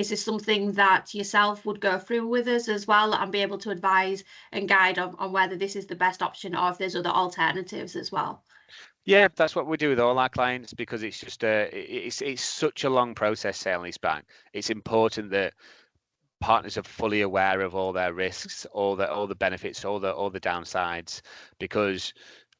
Is this something that yourself would go through with us as well and be able to advise and guide on whether this is the best option or if there's other alternatives as well? Yeah, that's what we do with all our clients, because it's just it's such a long process, sale and leaseback. It's important that partners are fully aware of all their risks, all the benefits, all the downsides, because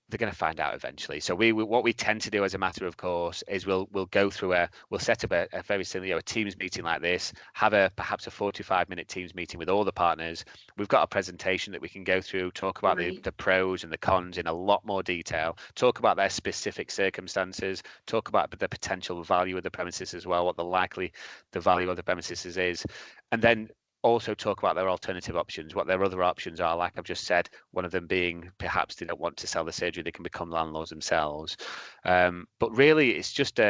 they're going to find out eventually. So what we tend to do as a matter of course is we'll go through we'll set up a very similar, a Teams meeting like this, have perhaps a 45-minute Teams meeting with all the partners. We've got a presentation that we can go through, talk about Right. the pros and the cons in a lot more detail, talk about their specific circumstances, talk about the potential value of the premises as well, what the value of the premises is, and then also talk about their alternative options, what their other options are. Like I've just said, one of them being perhaps they don't want to sell the surgery, they can become landlords themselves. But really, it's just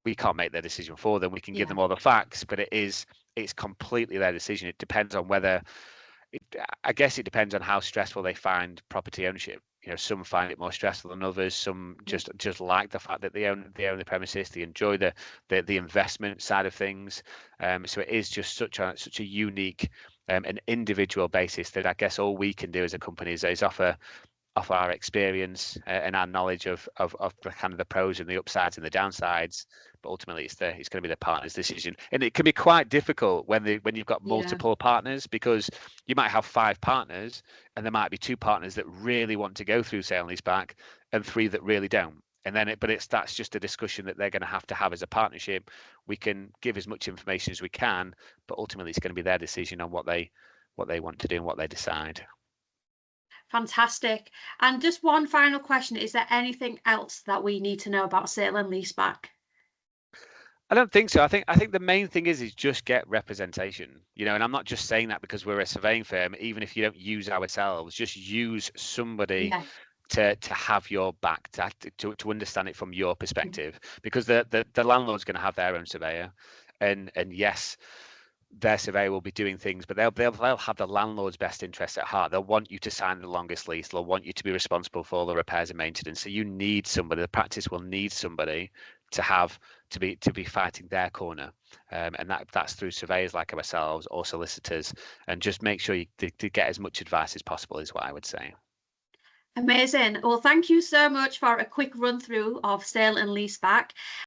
we can't make their decision for them. We can give them all the facts, but it's completely their decision. It depends on I guess it depends on how stressful they find property ownership. Some find it more stressful than others. Some just like the fact that they own the premises. They enjoy the investment side of things. So it is just such a unique an individual basis that I guess all we can do as a company is offer our experience and our knowledge of the kind of the pros and the upsides and the downsides. But ultimately, it's going to be the partner's decision, and it can be quite difficult when you've got multiple partners, because you might have 5 partners, and there might be 2 partners that really want to go through sale and leaseback, and 3 that really don't. And then that's just a discussion that they're going to have as a partnership. We can give as much information as we can, but ultimately, it's going to be their decision on what they want to do and what they decide. Fantastic. And just one final question. Is there anything else that we need to know about sale and leaseback? I don't think so. I think the main thing is just get representation, and I'm not just saying that because we're a surveying firm. Even if you don't use ourselves, just use somebody to have your back, to understand it from your perspective, because the landlord's going to have their own surveyor, and yes, their surveyor will be doing things, but they'll have the landlord's best interests at heart. They'll want you to sign the longest lease. They'll want you to be responsible for all the repairs and maintenance. So you need somebody. The practice will need somebody to be fighting their corner, and that's through surveyors like ourselves or solicitors. And just make sure to get as much advice as possible is what I would say. Amazing. Well, thank you so much for a quick run through of sale and leaseback.